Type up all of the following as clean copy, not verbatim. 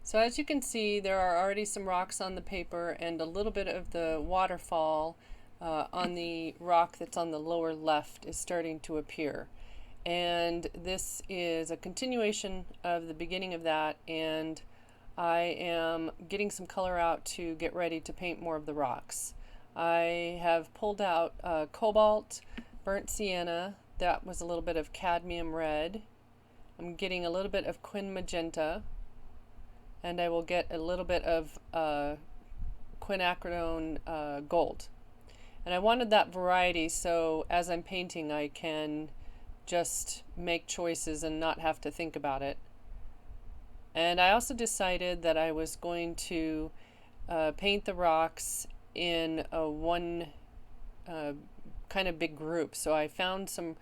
So as you can see, there are already some rocks on the paper and a little bit of the waterfall on the rock that's on the lower left is starting to appear. And this is a continuation of the beginning of that, and I am getting some color out to get ready to paint more of the rocks. I have pulled out cobalt, burnt sienna, that was a little bit of cadmium red. I'm getting a little bit of quin magenta, and I will get a little bit of quinacridone gold. And I wanted that variety so as I'm painting I can just make choices and not have to think about it. And I also decided that I was going to paint the rocks in one kind of big group. So I found some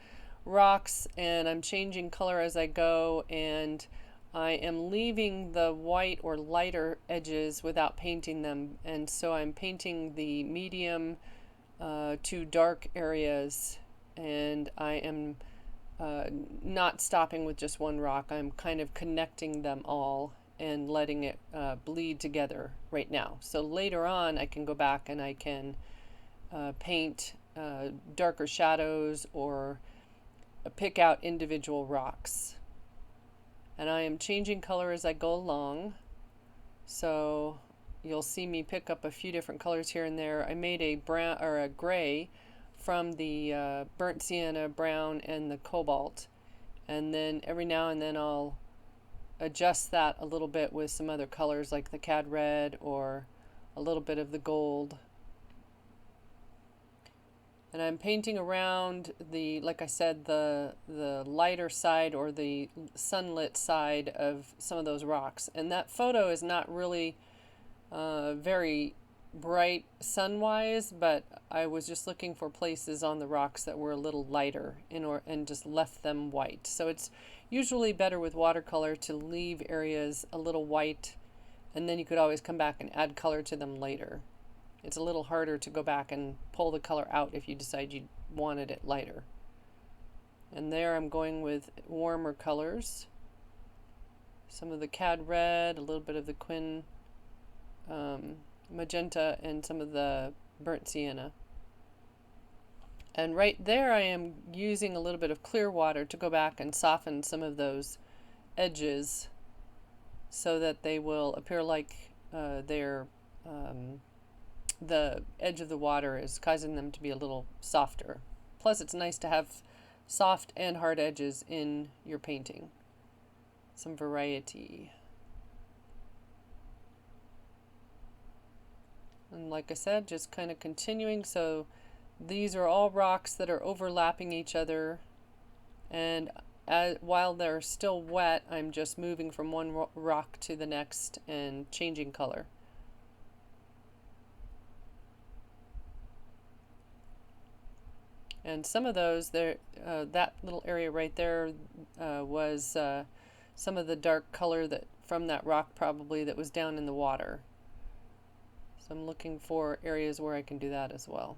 rocks and I'm changing color as I go, and I am leaving the white or lighter edges without painting them, and so I'm painting the medium to dark areas, and I am not stopping with just one rock. I'm kind of connecting them all and letting it bleed together right now. So later on I can go back and I can paint darker shadows or pick out individual rocks. And I am changing color as I go along, so you'll see me pick up a few different colors here and there. I made a brown or a gray from the burnt sienna, brown, and the cobalt, and then every now and then I'll adjust that a little bit with some other colors like the cad red or a little bit of the gold. And I'm painting around the, like I said, the lighter side or the sunlit side of some of those rocks. And that photo is not really very bright sun-wise, but I was just looking for places on the rocks that were a little lighter and just left them white. So it's usually better with watercolor to leave areas a little white, and then you could always come back and add color to them later. It's a little harder to go back and pull the color out if you decide you wanted it lighter. And there I'm going with warmer colors. Some of the cad red, a little bit of the quin magenta, and some of the burnt sienna. And right there I am using a little bit of clear water to go back and soften some of those edges so that they will appear like they're the edge of the water is causing them to be a little softer. Plus it's nice to have soft and hard edges in your painting. Some variety. And like I said, just kind of continuing. So these are all rocks that are overlapping each other, and while they're still wet, I'm just moving from one rock to the next and changing color. And some of those, there, that little area right there was some of the dark color that from that rock probably that was down in the water. So I'm looking for areas where I can do that as well.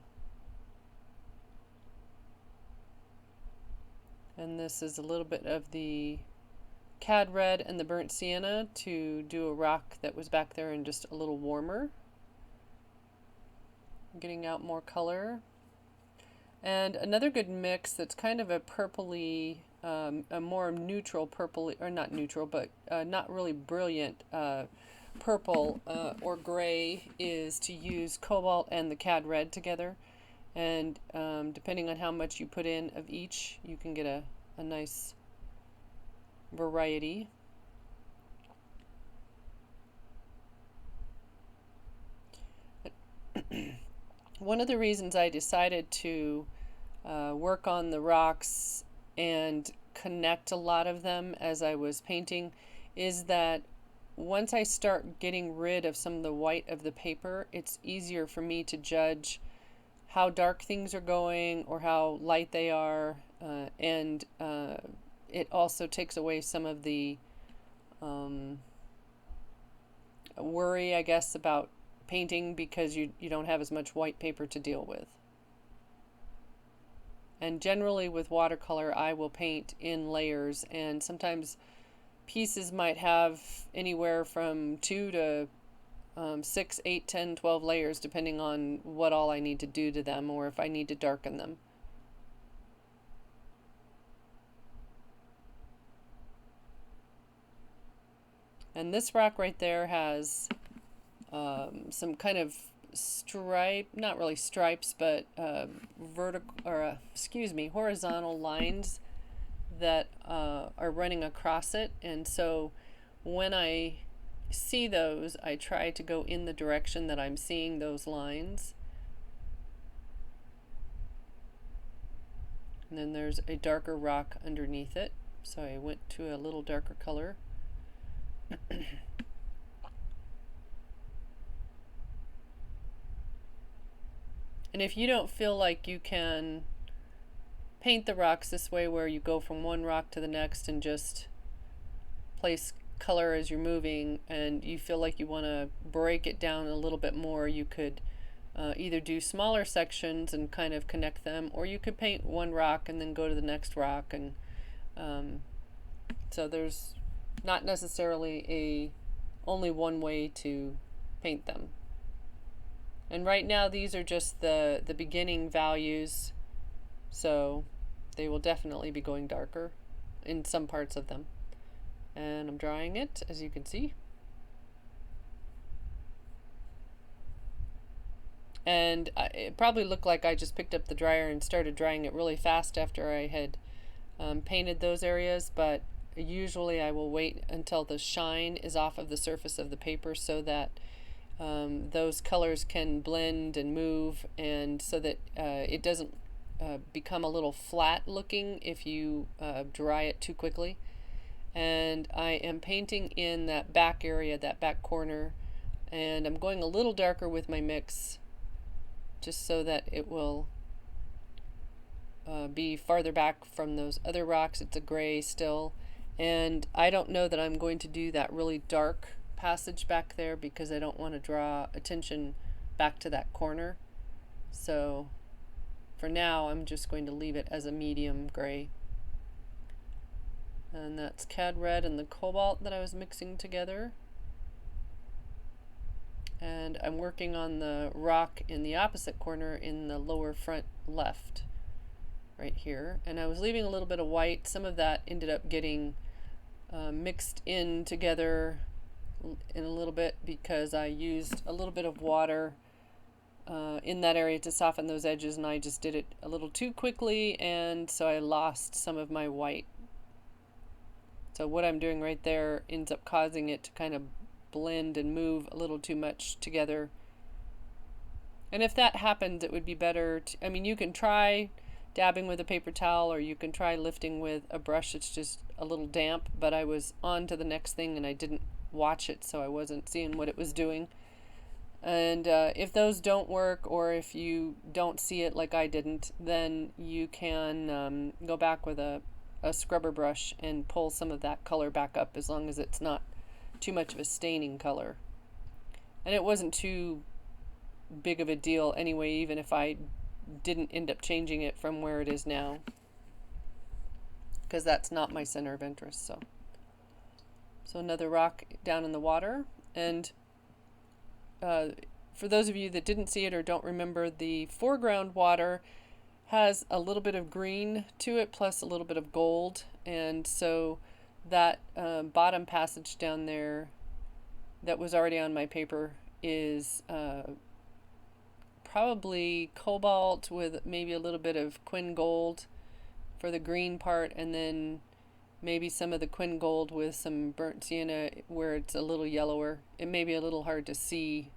And this is a little bit of the cad red and the burnt sienna to do a rock that was back there and just a little warmer. Getting out more color. And another good mix that's kind of a purpley, a more neutral purple, or not neutral, but not really brilliant purple or gray, is to use cobalt and the cad red together. And depending on how much you put in of each, you can get a nice variety. One of the reasons I decided to work on the rocks and connect a lot of them as I was painting is that once I start getting rid of some of the white of the paper, it's easier for me to judge how dark things are going or how light they are, and it also takes away some of the worry, I guess, about painting because you don't have as much white paper to deal with. And generally with watercolor I will paint in layers, and sometimes pieces might have anywhere from 2 to 6, 8, 10, 12 layers, depending on what all I need to do to them or if I need to darken them. And this rock right there has some kind of stripe, not really stripes, but horizontal lines that are running across it. And so when I see those, I try to go in the direction that I'm seeing those lines. And then there's a darker rock underneath it, so I went to a little darker color. And if you don't feel like you can paint the rocks this way, where you go from one rock to the next and just place color as you're moving, and you feel like you want to break it down a little bit more, you could either do smaller sections and kind of connect them, or you could paint one rock and then go to the next rock. And so there's not necessarily only one way to paint them. And right now these are just the beginning values, so they will definitely be going darker in some parts of them. And I'm drying it, as you can see. And it probably looked like I just picked up the dryer and started drying it really fast after I had painted those areas, but usually I will wait until the shine is off of the surface of the paper so that those colors can blend and move, and so that it doesn't become a little flat looking if you dry it too quickly. And I am painting in that back area, that back corner, and I'm going a little darker with my mix just so that it will be farther back from those other rocks. It's a gray still, and I don't know that I'm going to do that really dark passage back there because I don't want to draw attention back to that corner. So for now I'm just going to leave it as a medium gray. And that's cad red and the cobalt that I was mixing together. And I'm working on the rock in the opposite corner in the lower front left, right here. And I was leaving a little bit of white. Some of that ended up getting mixed in together in a little bit because I used a little bit of water in that area to soften those edges, and I just did it a little too quickly, and so I lost some of my white. So what I'm doing right there ends up causing it to kind of blend and move a little too much together. And if that happens, it would be better to, I mean, you can try dabbing with a paper towel, or you can try lifting with a brush that's just a little damp, but I was on to the next thing and I didn't watch it, so I wasn't seeing what it was doing. And if those don't work, or if you don't see it like I didn't, then you can go back with a scrubber brush and pull some of that color back up, as long as it's not too much of a staining color. And it wasn't too big of a deal anyway, even if I didn't end up changing it from where it is now, because that's not my center of interest. So another rock down in the water. And for those of you that didn't see it or don't remember, the foreground water has a little bit of green to it plus a little bit of gold, and so that bottom passage down there that was already on my paper is probably cobalt with maybe a little bit of quin gold for the green part, and then maybe some of the quin gold with some burnt sienna where it's a little yellower. It may be a little hard to see.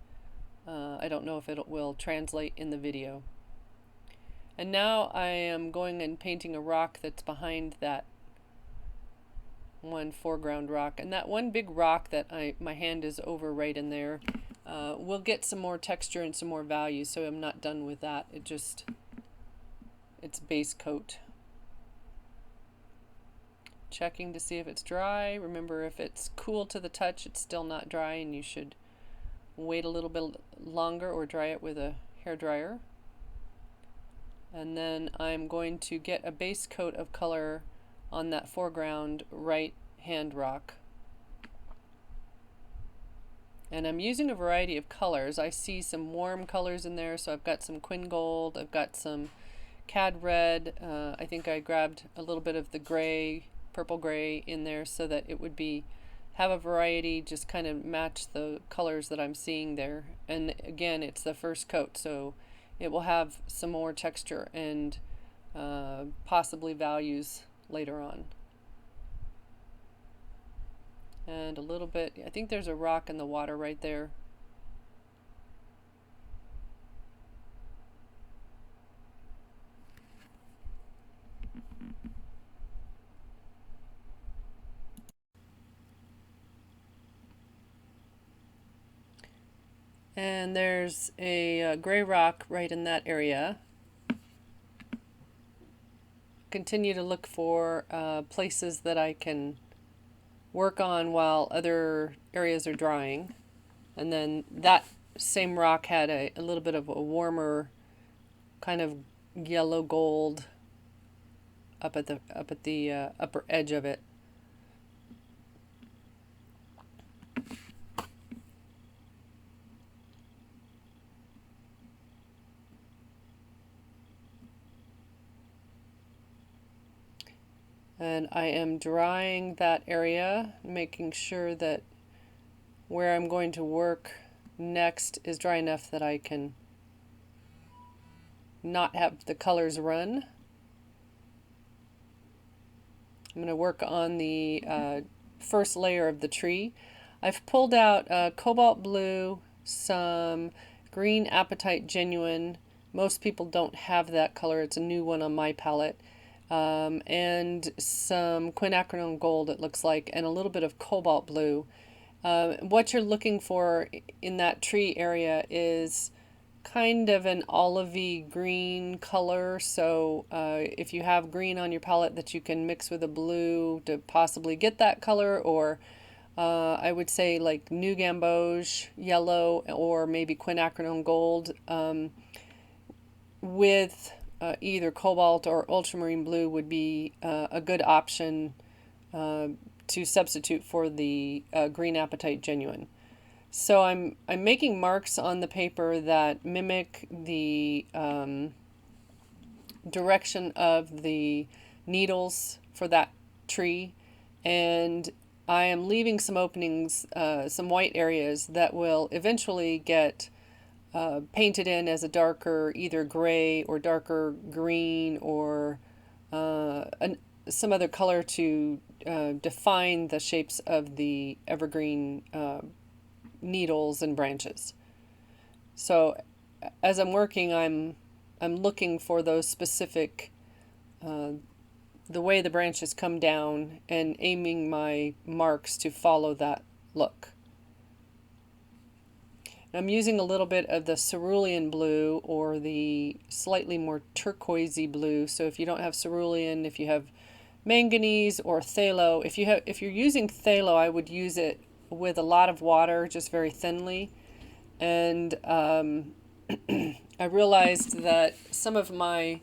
I don't know if it will translate in the video. And now I am going and painting a rock that's behind that one foreground rock. And that one big rock that my hand is over right in there will get some more texture and some more value, so I'm not done with that. It's base coat. Checking to see if it's dry. Remember, if it's cool to the touch, it's still not dry, and you should wait a little bit longer or dry it with a hair dryer. And then I'm going to get a base coat of color on that foreground right hand rock And I'm using a variety of colors. I see some warm colors in there, so I've got some Quin Gold, I've got some Cad Red. I think I grabbed a little bit of the gray, purple gray in there so that it would be have a variety, just kind of match the colors that I'm seeing there. And again, it's the first coat, so it will have some more texture and possibly values later on. And a little bit, I think there's a rock in the water right there. And there's a gray rock right in that area. Continue to look for places that I can work on while other areas are drying. And then that same rock had a little bit of a warmer kind of yellow gold up at the upper edge of it. And I am drying that area, making sure that where I'm going to work next is dry enough that I can not have the colors run. I'm going to work on the first layer of the tree. I've pulled out cobalt blue, some green apatite genuine. Most people don't have that color. It's a new one on my palette. And some quinacridone gold, it looks like, and a little bit of cobalt blue. What you're looking for in that tree area is kind of an olivey green color. So if you have green on your palette that you can mix with a blue to possibly get that color, or I would say like New Gamboge yellow or maybe quinacridone gold with either cobalt or ultramarine blue would be a good option to substitute for the green apatite genuine. So I'm making marks on the paper that mimic the direction of the needles for that tree, and I am leaving some openings, some white areas that will eventually get painted in as a darker either gray or darker green or some other color to define the shapes of the evergreen needles and branches. So as I'm working, I'm looking for those specific the way the branches come down and aiming my marks to follow that look. I'm using a little bit of the cerulean blue or the slightly more turquoisey blue. So if you don't have cerulean, if you have manganese or phthalo, if you're using phthalo, I would use it with a lot of water, just very thinly. And I realized that some of my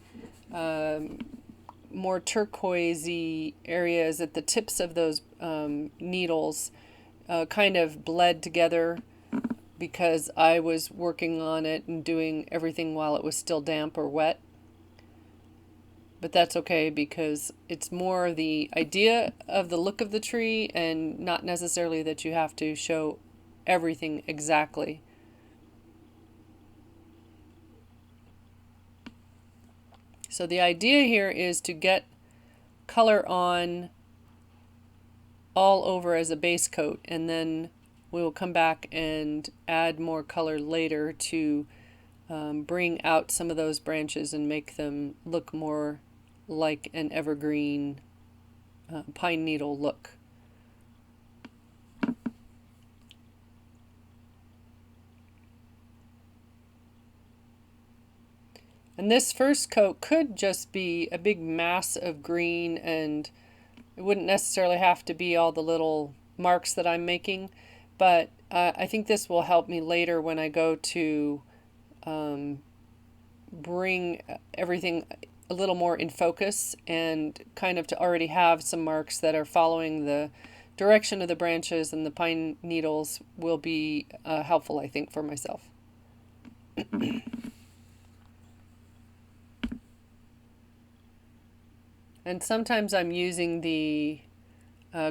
more turquoisey areas at the tips of those needles kind of bled together because I was working on it and doing everything while it was still damp or wet. But that's okay because it's more the idea of the look of the tree and not necessarily that you have to show everything exactly. So the idea here is to get color on all over as a base coat, and then we will come back and add more color later to bring out some of those branches and make them look more like an evergreen pine needle look. And this first coat could just be a big mass of green, and it wouldn't necessarily have to be all the little marks that I'm making, but I think this will help me later when I go to bring everything a little more in focus and kind of to already have some marks that are following the direction of the branches and the pine needles will be helpful, I think, for myself. And sometimes I'm using the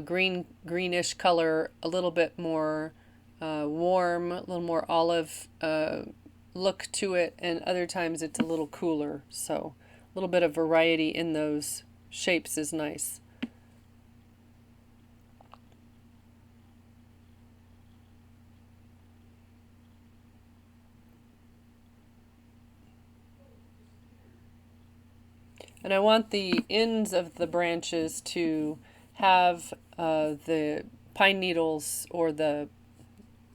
greenish color, a little bit more warm, a little more olive look to it, and other times it's a little cooler. So a little bit of variety in those shapes is nice. And I want the ends of the branches to have the pine needles or the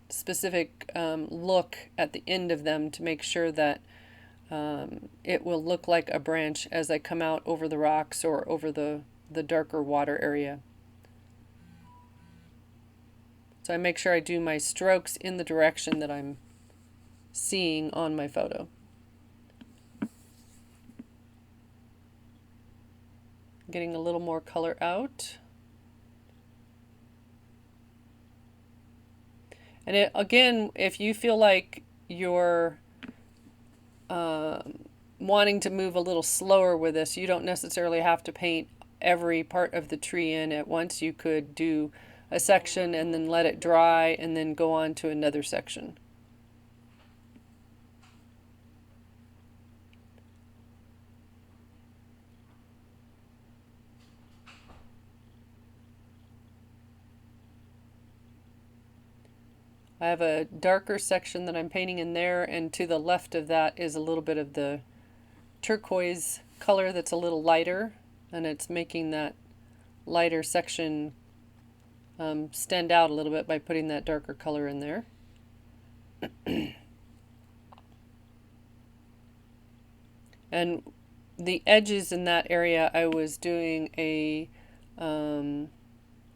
specific look at the end of them to make sure that it will look like a branch as I come out over the rocks or over the darker water area. So I make sure I do my strokes in the direction that I'm seeing on my photo. Getting a little more color out. And again, if you feel like you're wanting to move a little slower with this, you don't necessarily have to paint every part of the tree in at once. You could do a section and then let it dry and then go on to another section. I have a darker section that I'm painting in there, and to the left of that is a little bit of the turquoise color that's a little lighter, and it's making that lighter section stand out a little bit by putting that darker color in there. And the edges in that area, I was doing a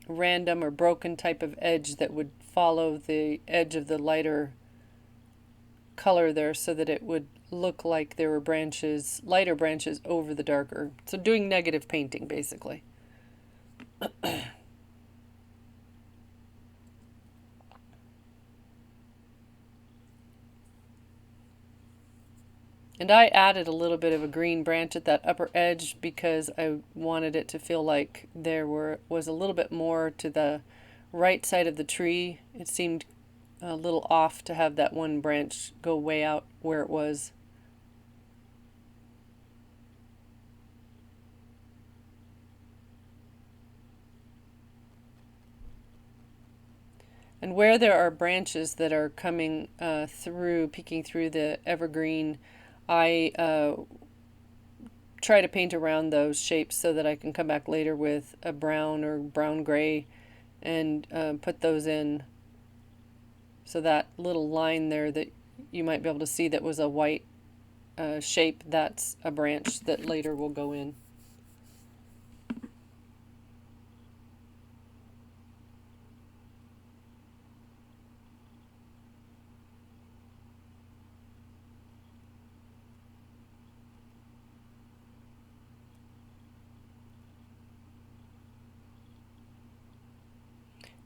random or broken type of edge that would follow the edge of the lighter color there so that it would look like there were branches, lighter branches over the darker. So doing negative painting basically. And I added a little bit of a green branch at that upper edge because I wanted it to feel like there was a little bit more to the right side of the tree. It seemed a little off to have that one branch go way out where it was. And where there are branches that are coming through, peeking through the evergreen, I try to paint around those shapes so that I can come back later with a brown or brown gray and put those in. So that little line there that you might be able to see that was a white shape, that's a branch that later will go in.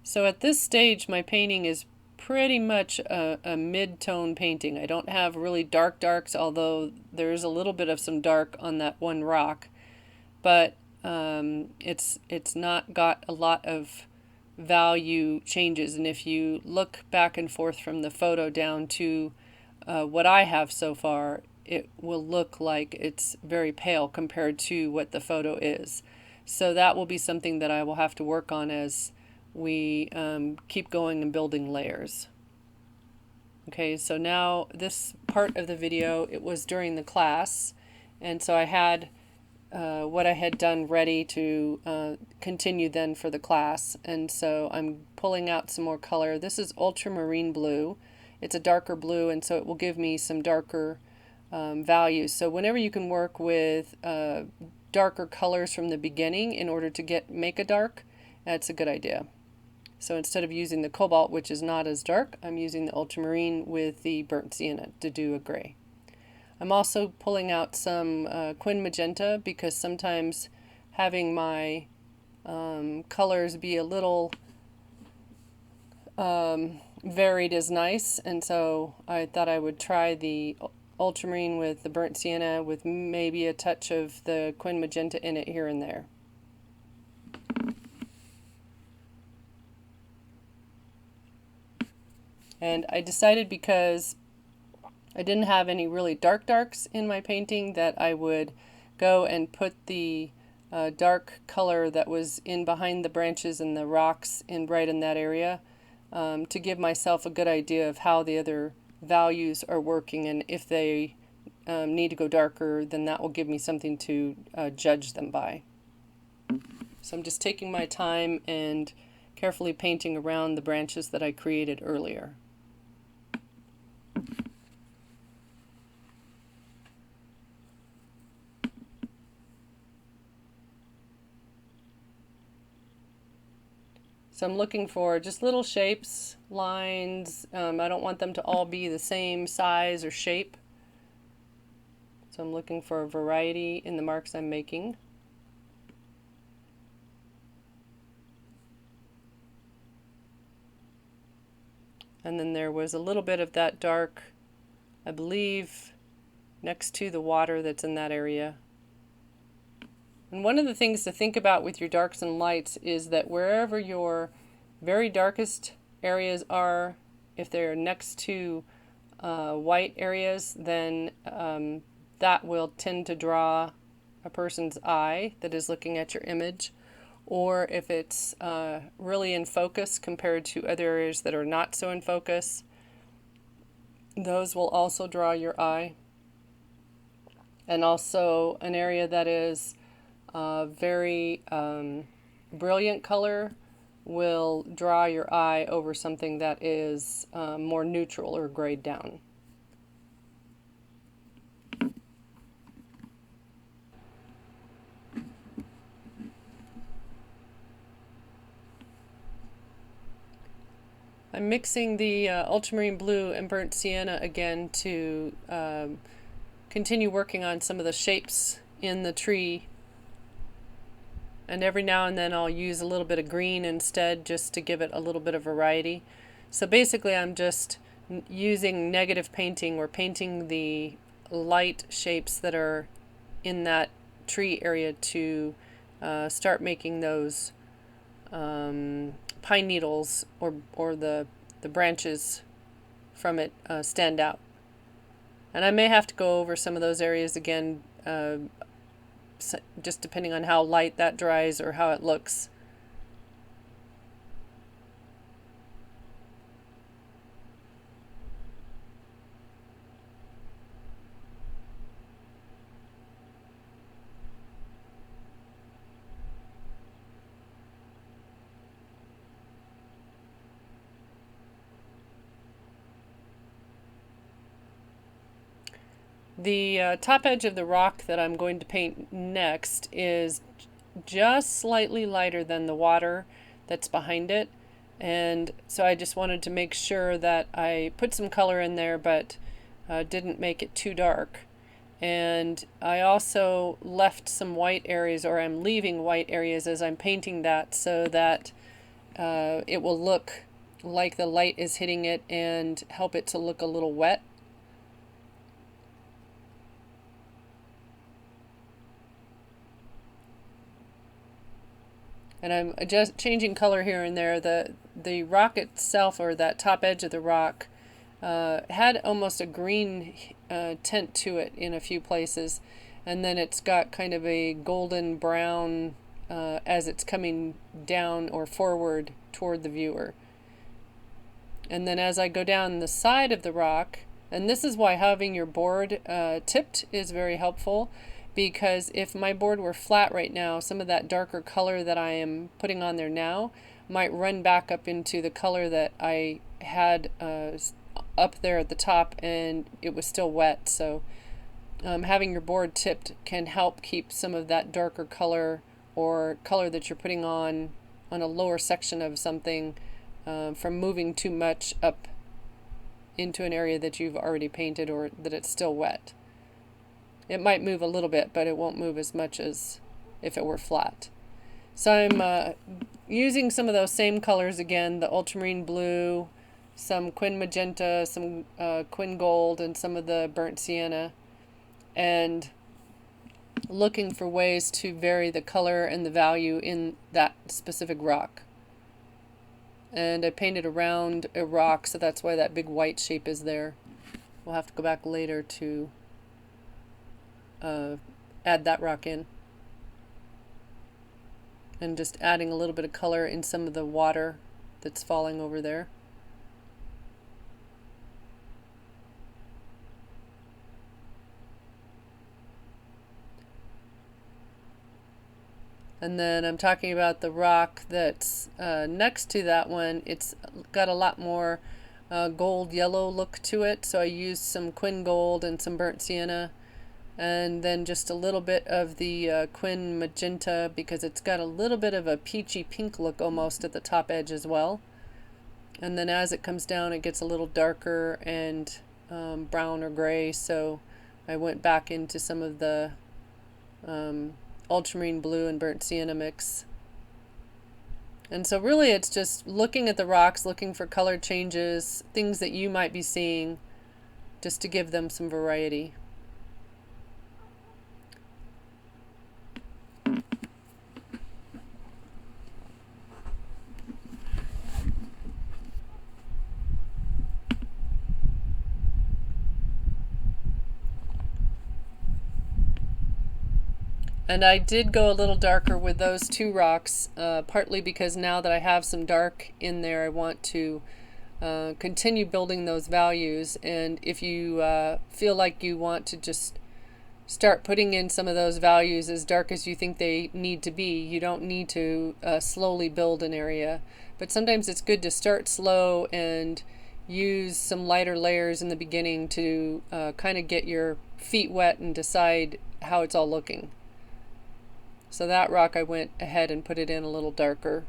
So at this stage, my painting is pretty much a mid-tone painting. I don't have really dark darks, although there's a little bit of some dark on that one rock, but it's not got a lot of value changes. And if you look back and forth from the photo down to what I have so far, it will look like it's very pale compared to what the photo is. So that will be something that I will have to work on as we keep going and building layers. Okay, so now this part of the video, it was during the class, and so I had what I had done ready to continue then for the class, and so I'm pulling out some more color. This is Ultramarine Blue. It's a darker blue, and so it will give me some darker values. So whenever you can work with darker colors from the beginning in order to make a dark, that's a good idea. So instead of using the cobalt, which is not as dark, I'm using the ultramarine with the burnt sienna to do a gray. I'm also pulling out some quin magenta because sometimes having my colors be a little varied is nice, and so I thought I would try the ultramarine with the burnt sienna with maybe a touch of the quin magenta in it here and there. And I decided, because I didn't have any really darks in my painting, that I would go and put the dark color that was in behind the branches and the rocks right in that area, to give myself a good idea of how the other values are working, and if they need to go darker, then that will give me something to judge them by. So I'm just taking my time and carefully painting around the branches that I created earlier. So I'm looking for just little shapes, lines. I don't want them to all be the same size or shape. So I'm looking for a variety in the marks I'm making. And then there was a little bit of that dark, I believe, next to the water that's in that area. And one of the things to think about with your darks and lights is that wherever your very darkest areas are, if they're next to white areas, then that will tend to draw a person's eye that is looking at your image. Or if it's really in focus compared to other areas that are not so in focus, those will also draw your eye. And also an area that is very brilliant color will draw your eye over something that is more neutral or grayed down. I'm mixing the ultramarine blue and burnt sienna again to continue working on some of the shapes in the tree. And every now and then I'll use a little bit of green instead, just to give it a little bit of variety. So basically I'm just using negative painting, or painting the light shapes that are in that tree area to start making those pine needles or the branches from it stand out. And I may have to go over some of those areas again, just depending on how light that dries or how it looks. The top edge of the rock that I'm going to paint next is just slightly lighter than the water that's behind it, and so I just wanted to make sure that I put some color in there, but didn't make it too dark. And I also left some white areas, or I'm leaving white areas as I'm painting that, so that it will look like the light is hitting it and help it to look a little wet. And I'm just changing color here and there. The rock itself, or that top edge of the rock, had almost a green tint to it in a few places, and then it's got kind of a golden brown as it's coming down or forward toward the viewer. And then as I go down the side of the rock, and this is why having your board tipped is very helpful, because if my board were flat right now, some of that darker color that I am putting on there now might run back up into the color that I had up there at the top, and it was still wet. So having your board tipped can help keep some of that darker color, or color that you're putting on a lower section of something, from moving too much up into an area that you've already painted, or that it's still wet. It might move a little bit, but it won't move as much as if it were flat. So I'm using some of those same colors again, the ultramarine blue, some quin magenta, some quin gold, and some of the burnt sienna, and looking for ways to vary the color and the value in that specific rock. And I painted around a rock, so that's why that big white shape is there. We'll have to go back later to add that rock in. And just adding a little bit of color in some of the water that's falling over there. And then I'm talking about the rock that's next to that one. It's got a lot more gold yellow look to it, so I used some quin gold and some burnt sienna, and then just a little bit of the quin magenta, because it's got a little bit of a peachy pink look almost at the top edge as well. And then as it comes down, it gets a little darker and brown or gray, so I went back into some of the ultramarine blue and burnt sienna mix. And so really it's just looking at the rocks, looking for color changes, things that you might be seeing, just to give them some variety. And I did go a little darker with those two rocks, partly because now that I have some dark in there, I want to continue building those values. And if you feel like you want to just start putting in some of those values as dark as you think they need to be, you don't need to slowly build an area. But sometimes it's good to start slow and use some lighter layers in the beginning to kind of get your feet wet and decide how it's all looking. So that rock I went ahead and put it in a little darker.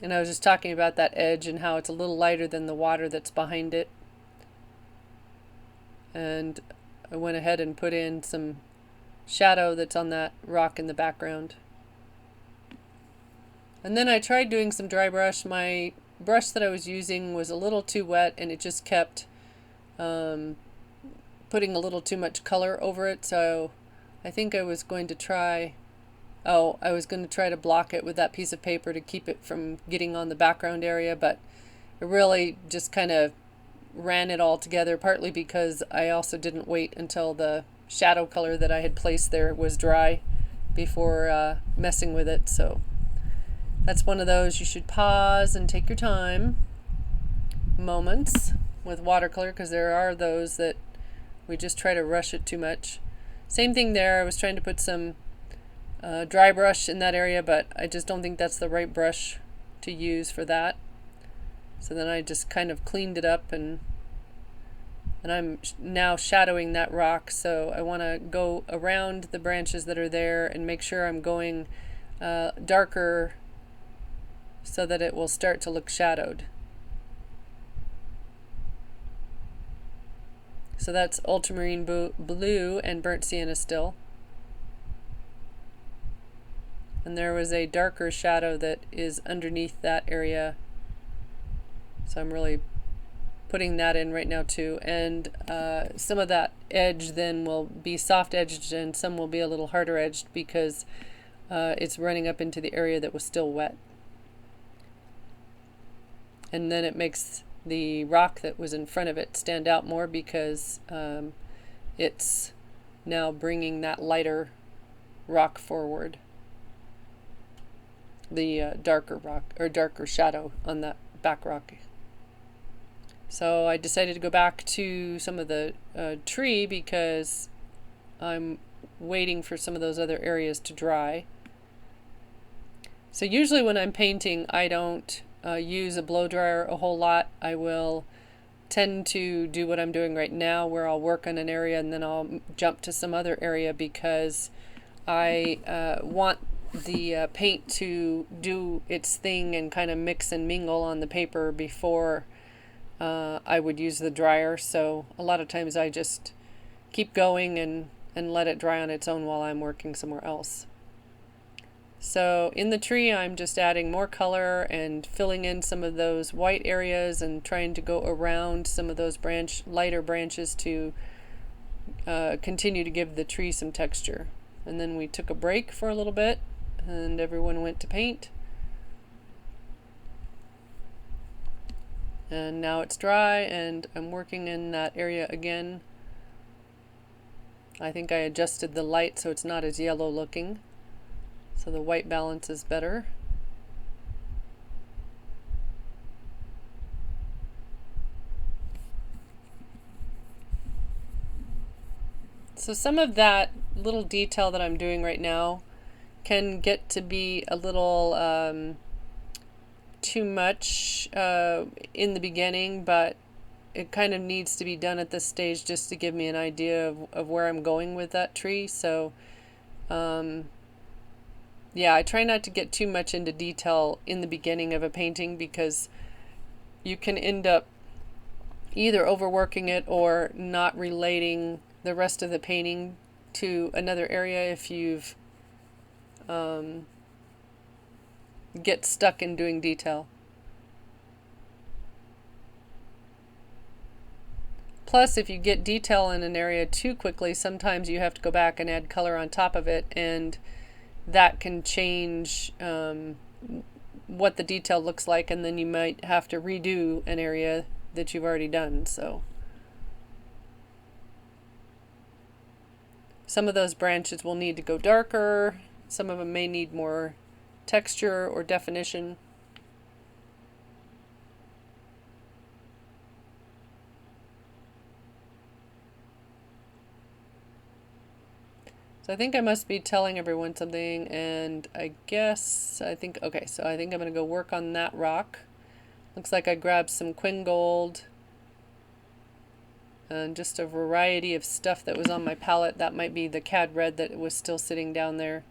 And I was just talking about that edge and how it's a little lighter than the water that's behind it. And I went ahead and put in some shadow that's on that rock in the background. And then I tried doing some dry brush. My brush that I was using was a little too wet, and it just kept putting a little too much color over it. So I think I was going to try to block it with that piece of paper to keep it from getting on the background area, but it really just kind of ran it all together, partly because I also didn't wait until the shadow color that I had placed there was dry before messing with it. So that's one of those you should pause and take your time moments with watercolor, because there are those that we just try to rush it too much. Same thing there. I was trying to put some dry brush in that area, but I just don't think that's the right brush to use for that. So then I just kind of cleaned it up, and I'm now shadowing that rock. So I want to go around the branches that are there and make sure I'm going darker so that it will start to look shadowed. So that's ultramarine blue and burnt sienna still. And there was a darker shadow that is underneath that area. So I'm really putting that in right now too. And some of that edge then will be soft edged and some will be a little harder edged because it's running up into the area that was still wet. And then it makes the rock that was in front of it stand out more because it's now bringing that lighter rock forward. The darker rock or darker shadow on that back rock. So I decided to go back to some of the tree because I'm waiting for some of those other areas to dry. So usually when I'm painting, I don't use a blow dryer a whole lot. I will tend to do what I'm doing right now, where I'll work on an area and then I'll jump to some other area because I want the paint to do its thing and kind of mix and mingle on the paper before I would use the dryer. So a lot of times I just keep going and let it dry on its own while I'm working somewhere else. So in the tree, I'm just adding more color and filling in some of those white areas and trying to go around some of those lighter branches to continue to give the tree some texture. And then we took a break for a little bit and everyone went to paint. And now it's dry and I'm working in that area again. I think I adjusted the light so it's not as yellow looking. So the white balance is better. So some of that little detail that I'm doing right now can get to be a little too much in the beginning, but it kind of needs to be done at this stage just to give me an idea of where I'm going with that tree. So yeah, I try not to get too much into detail in the beginning of a painting because you can end up either overworking it or not relating the rest of the painting to another area if you've get stuck in doing detail. Plus, if you get detail in an area too quickly, sometimes you have to go back and add color on top of it, and that can change what the detail looks like, and then you might have to redo an area that you've already done. So some of those branches will need to go darker, some of them may need more texture or definition. So I think I must be telling everyone something, and I think I'm going to go work on that rock. Looks like I grabbed some Quin Gold and just a variety of stuff that was on my palette. That might be the Cad Red that was still sitting down there.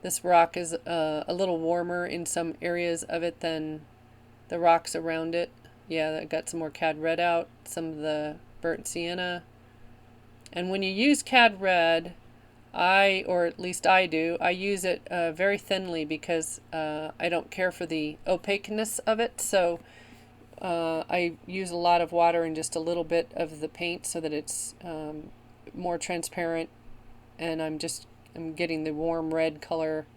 This rock is a little warmer in some areas of it than the rocks around it. Yeah, I got some more Cad Red out, some of the burnt sienna. And when you use Cad Red, or at least I do, I use it very thinly because I don't care for the opaqueness of it. So I use a lot of water and just a little bit of the paint so that it's more transparent, and I'm getting the warm red color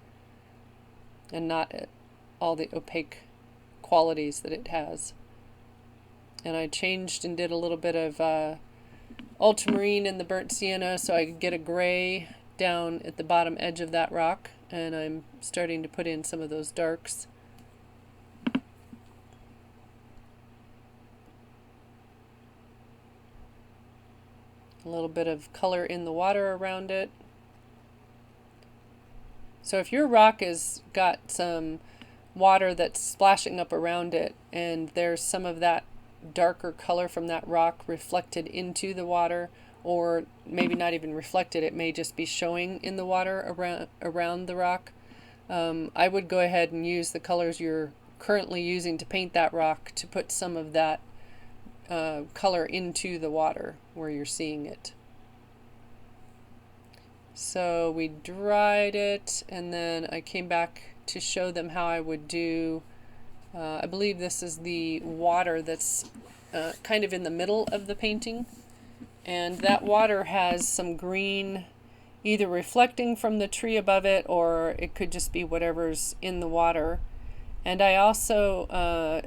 and not all the opaque qualities that it has. And I changed and did a little bit of ultramarine in the burnt sienna so I could get a gray down at the bottom edge of that rock, and I'm starting to put in some of those darks. A little bit of color in the water around it. So if your rock has got some water that's splashing up around it and there's some of that darker color from that rock reflected into the water, or maybe not even reflected, it may just be showing in the water around the rock, I would go ahead and use the colors you're currently using to paint that rock to put some of that color into the water where you're seeing it. So we dried it, and then I came back to show them how I would do, I believe this is the water that's kind of in the middle of the painting. And that water has some green either reflecting from the tree above it, or it could just be whatever's in the water. And I also,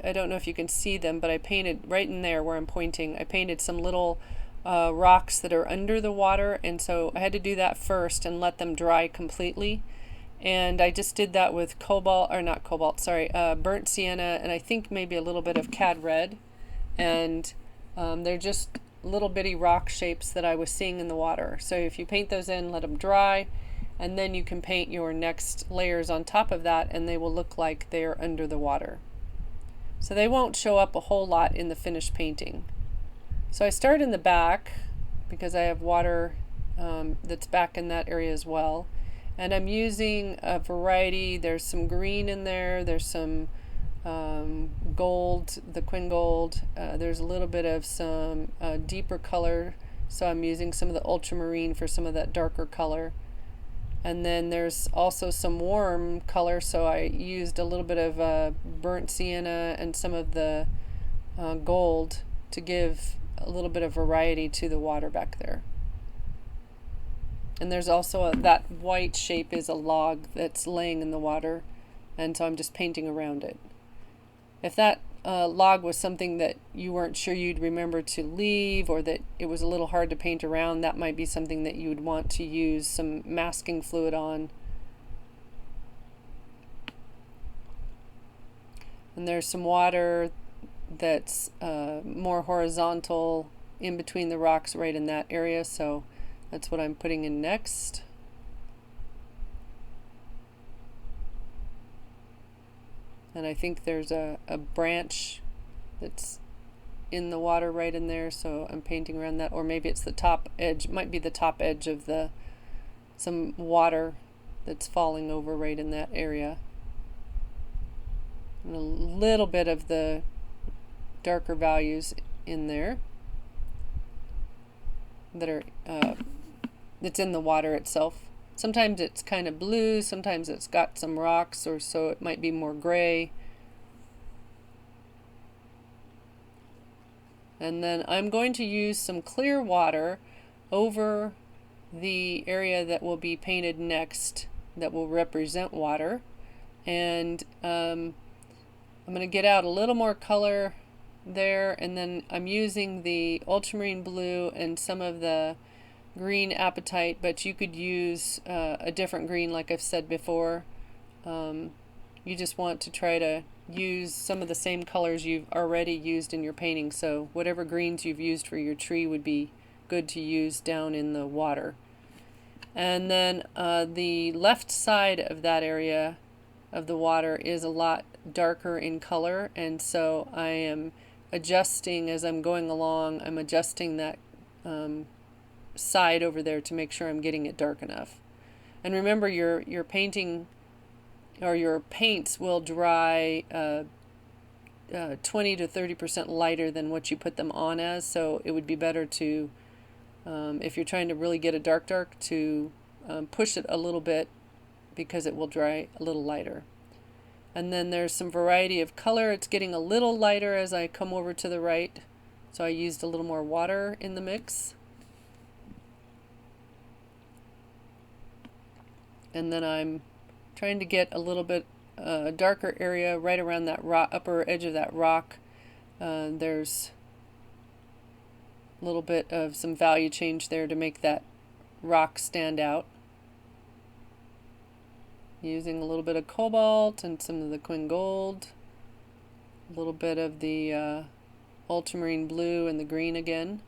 I don't know if you can see them, but I painted right in there where I'm pointing, I painted some little rocks that are under the water, and so I had to do that first and let them dry completely. And I just did that with burnt sienna, and I think maybe a little bit of Cad Red. And they're just little bitty rock shapes that I was seeing in the water. So if you paint those in, let them dry, and then you can paint your next layers on top of that, and they will look like they're under the water. So they won't show up a whole lot in the finished painting. So I start in the back because I have water that's back in that area as well. And I'm using a variety. There's some green in there. There's some gold, the Quin Gold. There's a little bit of some deeper color, so I'm using some of the Ultramarine for some of that darker color. And then there's also some warm color, so I used a little bit of burnt sienna and some of the gold to give a little bit of variety to the water back there. And there's also that white shape is a log that's laying in the water, and so I'm just painting around it. If that log was something that you weren't sure you'd remember to leave, or that it was a little hard to paint around, that might be something that you would want to use some masking fluid on. And there's some water that's more horizontal in between the rocks right in that area, so that's what I'm putting in next. And I think there's a branch that's in the water right in there, so I'm painting around that. Or maybe it's the top edge, might be the top edge of some water that's falling over right in that area. And a little bit of the darker values in there that are that's in the water itself. Sometimes it's kind of blue, sometimes it's got some rocks, or so it might be more gray. And then I'm going to use some clear water over the area that will be painted next, that will represent water. And I'm going to get out a little more color there, and then I'm using the Ultramarine Blue and some of the green Apatite, but you could use a different green like I've said before. You just want to try to use some of the same colors you've already used in your painting, so whatever greens you've used for your tree would be good to use down in the water. And then the left side of that area of the water is a lot darker in color, and so I am adjusting as I'm going along. I'm adjusting that side over there to make sure I'm getting it dark enough. And remember, your painting or your paints will dry 20 to 30% lighter than what you put them on as, so it would be better to, if you're trying to really get a dark to push it a little bit, because it will dry a little lighter. And then there's some variety of color. It's getting a little lighter as I come over to the right, so I used a little more water in the mix. And then I'm trying to get a little bit darker area right around that upper edge of that rock. There's a little bit of some value change there to make that rock stand out. Using a little bit of cobalt and some of the Quin Gold, a little bit of the Ultramarine Blue and the green again.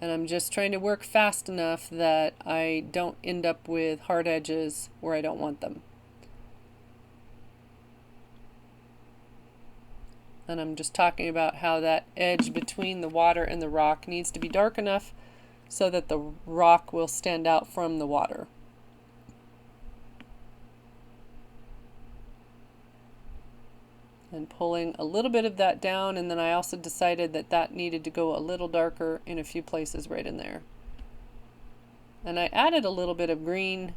And I'm just trying to work fast enough that I don't end up with hard edges where I don't want them. And I'm just talking about how that edge between the water and the rock needs to be dark enough so that the rock will stand out from the water. And pulling a little bit of that down, and then I also decided that that needed to go a little darker in a few places right in there. And I added a little bit of green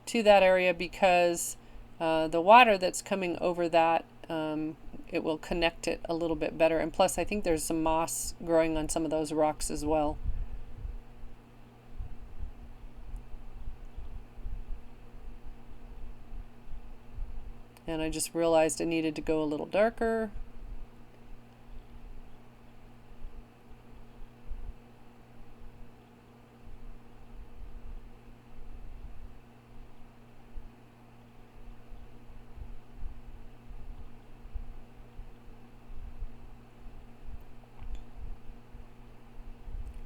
to that area because the water that's coming over that, it will connect it a little bit better. And plus I think there's some moss growing on some of those rocks as well. And I just realized I needed to go a little darker.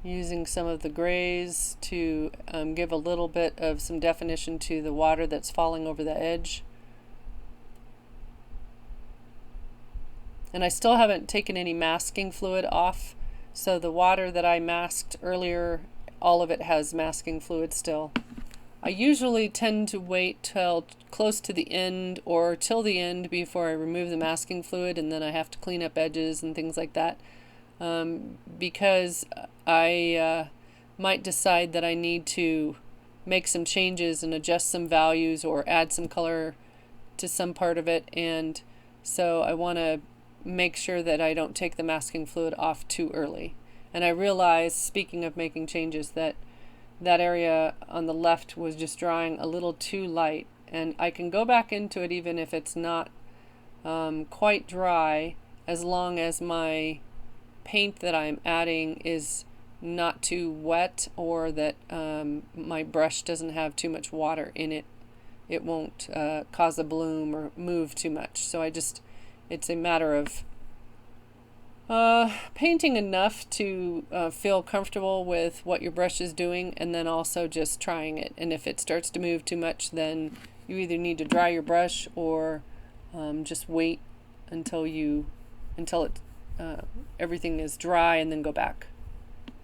Using some of the grays to give a little bit of some definition to the water that's falling over the edge. And I still haven't taken any masking fluid off, so the water that I masked earlier, all of it has masking fluid still. I usually tend to wait till close to the end or till the end before I remove the masking fluid, and then I have to clean up edges and things like that, because I might decide that I need to make some changes and adjust some values or add some color to some part of it, and so I want to make sure that I don't take the masking fluid off too early. And I realized, speaking of making changes, that that area on the left was just drying a little too light, and I can go back into it even if it's not quite dry, as long as my paint that I'm adding is not too wet, or that my brush doesn't have too much water in it. It won't cause a bloom or move too much. So it's a matter of painting enough to feel comfortable with what your brush is doing, and then also just trying it. And if it starts to move too much, then you either need to dry your brush or just wait until everything is dry, and then go back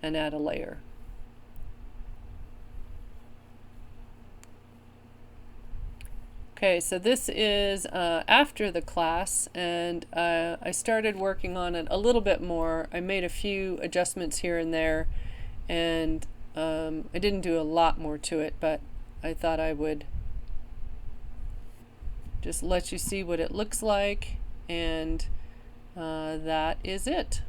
and add a layer. Okay, so this is after the class, and I started working on it a little bit more. I made a few adjustments here and there, and I didn't do a lot more to it, but I thought I would just let you see what it looks like, and that is it.